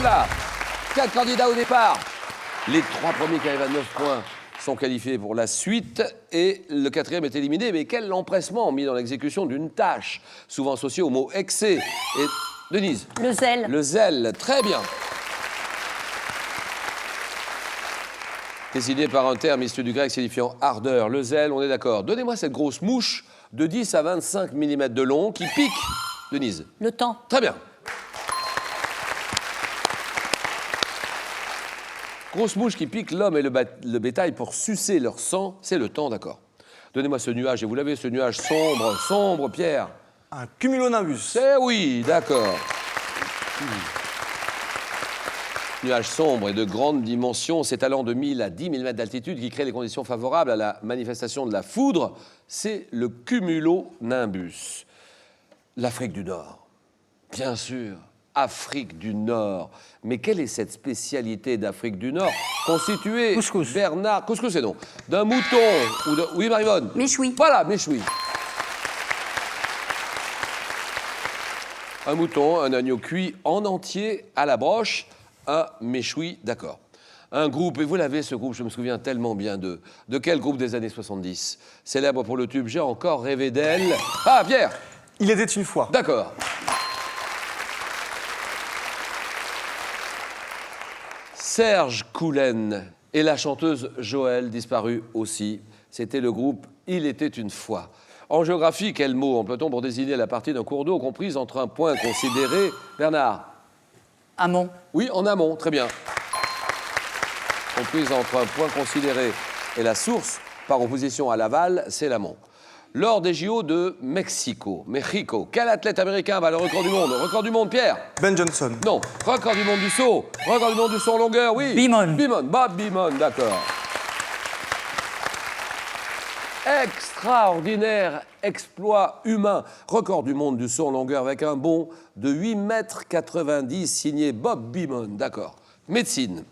Voilà. 4 candidats au départ. Les 3 premiers qui arrivent à 9 points sont qualifiés pour la suite et le 4e est éliminé. Mais quel empressement mis dans l'exécution d'une tâche, souvent associée au mot excès. Et Denise. Le zèle. Le zèle, très bien. Décidé par un terme issu du grec signifiant ardeur, le zèle, on est d'accord. Donnez-moi cette grosse mouche de 10 à 25 mm de long qui pique, Denise. Le temps. Très bien. Grosse mouche qui pique l'homme et le bétail pour sucer leur sang, c'est le temps, d'accord. Donnez-moi ce nuage, et vous l'avez, ce nuage sombre, Pierre. Un cumulonimbus. C'est oui, d'accord. Nuage sombre et de grande dimension, s'étalant de 1000 à 10 000 mètres d'altitude qui crée les conditions favorables à la manifestation de la foudre, c'est le cumulonimbus. L'Afrique du Nord, bien sûr, Afrique du Nord. Mais quelle est cette spécialité d'Afrique du Nord constituée, Couscous. Bernard, couscous c'est non, d'un mouton ou de... Oui, Marie-Vonne. Méchoui. Voilà, méchoui. Un mouton, un agneau cuit en entier à la broche, un méchoui, d'accord. Un groupe, et vous l'avez ce groupe, je me souviens tellement bien d'eux. De quel groupe des années 70? Célèbre pour le tube J'ai encore rêvé d'elle. Ah, Pierre. Il était une fois. D'accord. Serge Coulen et la chanteuse Joëlle, disparue aussi. C'était le groupe Il était une fois. En géographie, quel mot emploie-t-on pour désigner la partie d'un cours d'eau comprise entre un point considéré... Bernard. Amont. Oui, en amont, très bien. Comprise entre un point considéré et la source, par opposition à l'aval, c'est l'amont. Lors des JO de Mexico, quel athlète américain bat le record du monde? Record du monde, Pierre? Ben Johnson. Non. Record du monde du saut. Record du monde du saut en longueur, oui. Beamon. Beamon, Bob Beamon, d'accord. Extraordinaire exploit humain. Record du monde du saut en longueur avec un bond de 8,90 m signé Bob Beamon, d'accord. Médecine.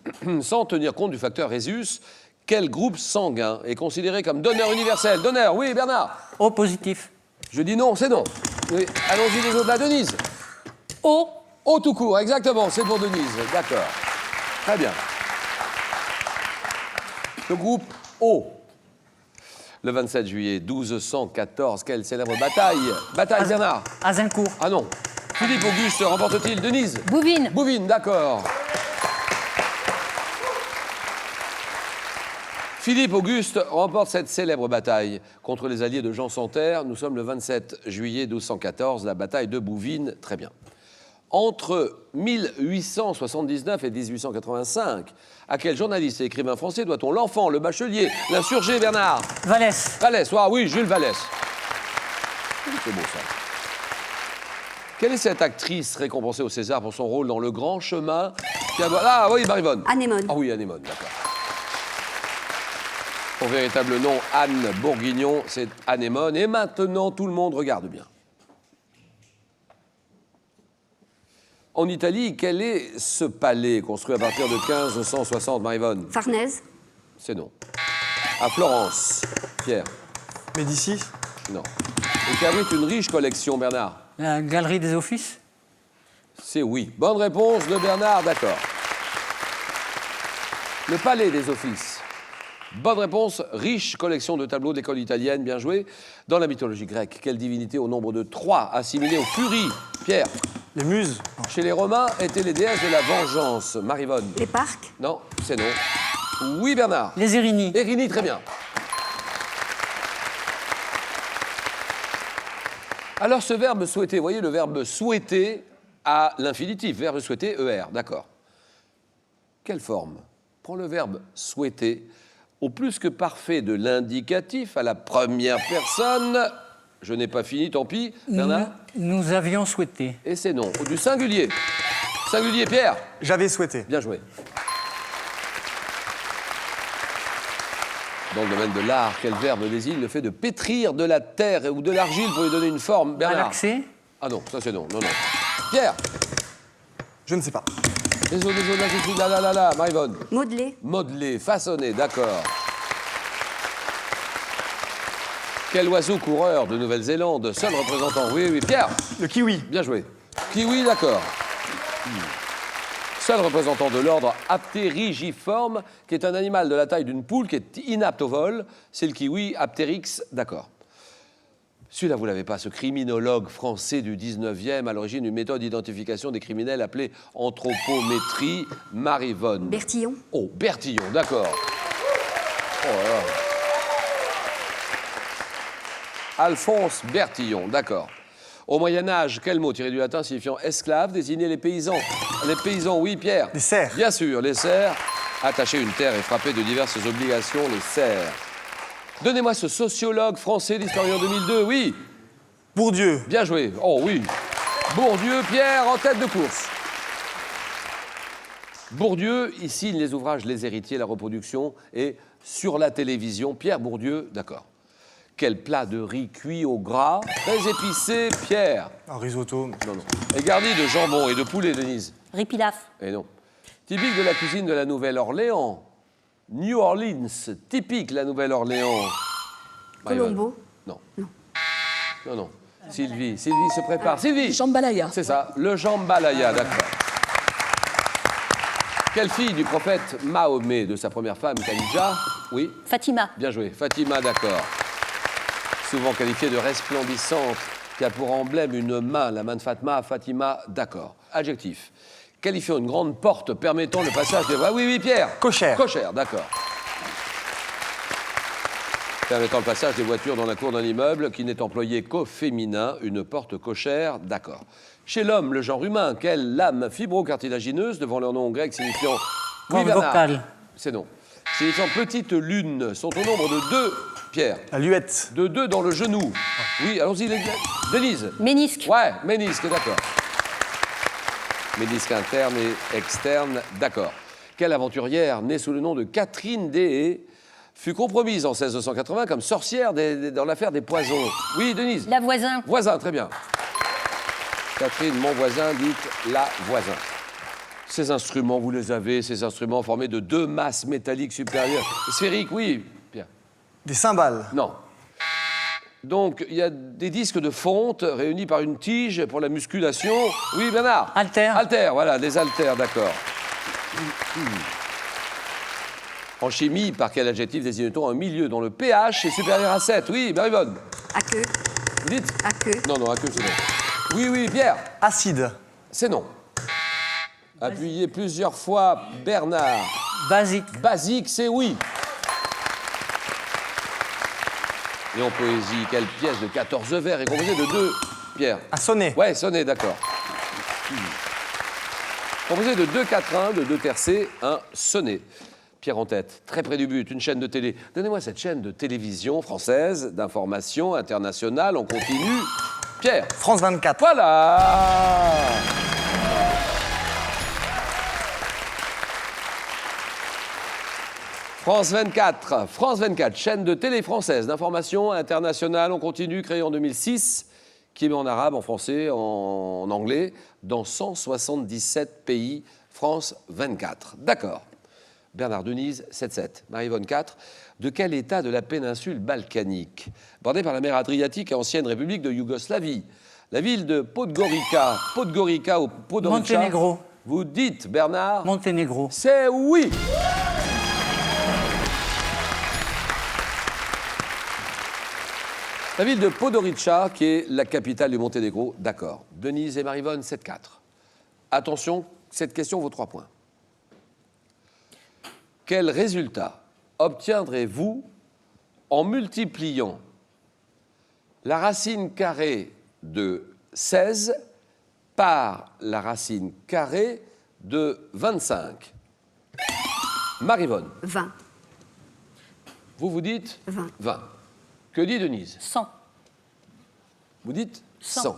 Sans tenir compte du facteur Rhésus, quel groupe sanguin est considéré comme donneur universel? Donneur, oui, Bernard. O positif. Je dis non, c'est non. Oui. Allons-y les autres, la Denise. O. O tout court, exactement, c'est pour Denise, d'accord. Très bien. Le groupe O. Le 27 juillet 1214, quelle célèbre bataille? Bataille, Bernard. Azincourt. Ah non. Philippe Auguste remporte-t-il? Denise. Bouvines. Bouvines, d'accord. Philippe Auguste remporte cette célèbre bataille contre les alliés de Jean Santerre. Nous sommes le 27 juillet 1214, la bataille de Bouvines. Très bien. Entre 1879 et 1885, à quel journaliste et écrivain français doit-on l'enfant, le bachelier, l'insurgé, Bernard? Vallès. Vallès, ah oui, Jules Vallès. C'est beau ça. Quelle est cette actrice récompensée au César pour son rôle dans Le Grand Chemin? Ah oui, Marie-Vonne. Anémone. Ah oui, Anémone, d'accord. Son véritable nom, Anne Bourguignon, c'est Anémone. Et maintenant, tout le monde regarde bien. En Italie, quel est ce palais construit à partir de 1560, Marie-Vonne? Farnèse. C'est non. À Florence, Pierre? Médicis. Non. Et qui abrite une riche collection, Bernard? La Galerie des Offices. C'est oui. Bonne réponse de Bernard, d'accord. Le Palais des Offices. Bonne réponse, riche collection de tableaux d'école italienne, bien joué. Dans la mythologie grecque, quelle divinité au nombre de 3 assimilée aux Furies? Pierre? Les muses. Chez les Romains étaient les déesses de la vengeance. Marie-Vonne? Les parcs. Non, c'est non. Oui, Bernard? Les Érinies. Érini, très bien. Alors, ce verbe souhaiter, vous voyez le verbe souhaiter à l'infinitif, verbe souhaiter, ER, d'accord. Quelle forme prend le verbe souhaiter au plus que parfait de l'indicatif à la première personne? Je n'ai pas fini, tant pis. Bernard? Nous avions souhaité. Et c'est non. Ou du singulier. Singulier, Pierre? J'avais souhaité. Bien joué. Dans le domaine de l'art, quel verbe désigne le fait de pétrir de la terre ou de l'argile pour lui donner une forme? Bernard? Malaxer. Ah non, ça c'est non. Non, non. Pierre? Je ne sais pas. Désolé, là, tout de suite, là, Marie-Vonne. Modeler. Modeler, façonner, d'accord. Quel oiseau coureur de Nouvelle-Zélande, seul représentant? Oui, oui, Pierre? Le kiwi. Bien joué. Kiwi, d'accord. Seul représentant de l'ordre Apterigiforme, qui est un animal de la taille d'une poule, qui est inapte au vol. C'est le kiwi Aptérix, d'accord. Celui-là, vous ne l'avez pas, ce criminologue français du 19e, à l'origine d'une méthode d'identification des criminels appelée anthropométrie, Marivonne. Bertillon. Oh, Bertillon, d'accord. Oh là là. Alphonse Bertillon, d'accord. Au Moyen-Âge, quel mot tiré du latin signifiant esclave désignait les paysans? Les paysans, oui, Pierre. Les serfs. Bien sûr, les serfs. Attacher une terre et frapper de diverses obligations, les serfs. Donnez-moi ce sociologue français disparu en 2002, oui. Bourdieu. Bien joué. Oh oui. Bourdieu, Pierre, en tête de course. Bourdieu, il signe les ouvrages Les Héritiers, la reproduction et Sur la télévision. Pierre Bourdieu, d'accord. Quel plat de riz cuit au gras, très épicé, Pierre? Un risotto. Non, non. Et garni de jambon et de poulet, Denise? Riz pilaf. Et non. Typique de la cuisine de la Nouvelle-Orléans. New Orleans, typique la Nouvelle-Orléans. Colombo. Non. Non, non. Sylvie se prépare. Sylvie! Jambalaya. C'est ça, le jambalaya, d'accord. Quelle fille du prophète Mahomet, de sa première femme, Khadija? Oui, Fatima. bien joué. Fatima, d'accord. Souvent qualifiée de resplendissante, qui a pour emblème une main, la main de Fatima, d'accord. Adjectif. Qualifiant une grande porte permettant le passage des voies. Oui, oui, Pierre. Cochère. Cochère, d'accord. Permettant le passage des voitures dans la cour d'un immeuble qui n'est employé qu'au féminin, une porte cochère, d'accord. Chez l'homme, le genre humain, quelle lame fibro-cartilagineuse, devant leur nom grec signifiant... Corne Bernard. vocale. C'est non. Signifiant petite lune, sont au nombre de 2, Pierre. La luette. De 2 dans le genou. Oui, allons-y, Denise. Ménisque. Ouais, ménisque, d'accord. Ménisque interne et externe, d'accord. Quelle aventurière, née sous le nom de Catherine Deshayes, fut compromise en 1680 comme sorcière dans l'affaire des poisons. Oui, Denise. La voisin. Voisin, très bien. Catherine, mon voisin, dites la voisin. Ces instruments, vous les avez, ces instruments formés de 2 masses métalliques supérieures. Sphériques, oui, Pierre. Des cymbales. Non. Donc, il y a des disques de fonte réunis par une tige pour la musculation. Oui, Bernard. Haltères. Haltères, voilà, des haltères, d'accord. En chimie, par quel adjectif désigne-t-on un milieu dont le pH est supérieur à 7? Oui, Marie-Vonne. Aqueux. Vous dites? Aqueux. Non, non, aqueux, c'est non. Oui, oui, Pierre. Acide. C'est non. Appuyez plusieurs fois, Bernard. Basique. Basique, c'est oui. Et en poésie, quelle pièce de 14 vers est composée de 2, Pierre? Un sonnet. Ouais, sonnet, d'accord. Composé de 2 quatrains, de 2 tercets, un sonnet. Pierre en tête, très près du but, une chaîne de télé. Donnez-moi cette chaîne de télévision française, d'information internationale, en continu. Pierre. France 24. Voilà. France 24, chaîne de télé française d'information internationale, on continue, créée en 2006, qui émet en arabe, en français, en anglais, dans 177 pays, France 24. D'accord. Bernard Denise, 7-7. Marie-Vonne 4. De quel état de la péninsule balkanique, bordée par la mer Adriatique et ancienne république de Yougoslavie? La ville de Podgorica ou Podgorica. Monténégro. Vous dites, Bernard? Monténégro. C'est oui. La ville de Podgorica, qui est la capitale du Monténégro, d'accord. Denise et Marie-Vonne, 7-4. Attention, cette question vaut 3 points. Quel résultat obtiendrez-vous en multipliant la racine carrée de 16 par la racine carrée de 25? Marie-Vonne, 20. vous dites 20. 20. Que dit Denise? 100. Vous dites 100. 100.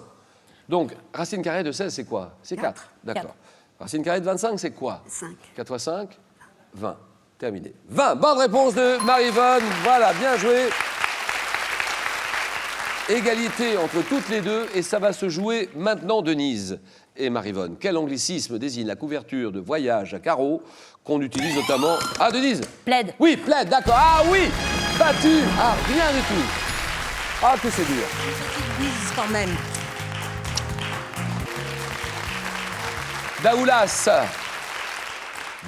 Donc, racine carrée de 16, c'est quoi? C'est 4. Quatre. D'accord. Quatre. Racine carrée de 25, c'est quoi? 5. 4 fois 5, 20. Terminé. 20. Bonne réponse de Marie-Vonne. Voilà, bien joué. Égalité entre toutes les deux, et ça va se jouer maintenant, Denise et Marie-Vonne. Quel anglicisme désigne la couverture de voyage à carreaux qu'on utilise notamment... Ah, Denise? Plaid. Oui, plaid, d'accord. Ah oui, battu. Ah, rien du tout. Ah, que c'est dur. Quand même. Daoulas,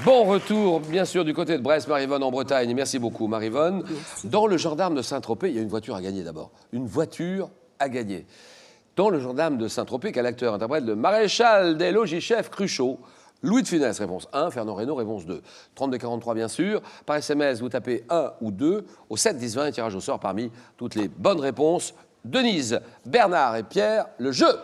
Bon retour, bien sûr, du côté de Brest, Marivonne, en Bretagne. Merci beaucoup, Marivonne. Dans le gendarme de Saint-Tropez, il y a une voiture à gagner d'abord. Une voiture à gagner. Dans le gendarme de Saint-Tropez, quel acteur interprète le maréchal des logis-chefs Cruchot? Louis de Funès, réponse 1. Fernand Reynaud, réponse 2. 32-43, bien sûr. Par SMS, vous tapez 1 ou 2. Au 7-10-20, et tirage au sort parmi toutes les bonnes réponses. Denise, Bernard et Pierre, le jeu.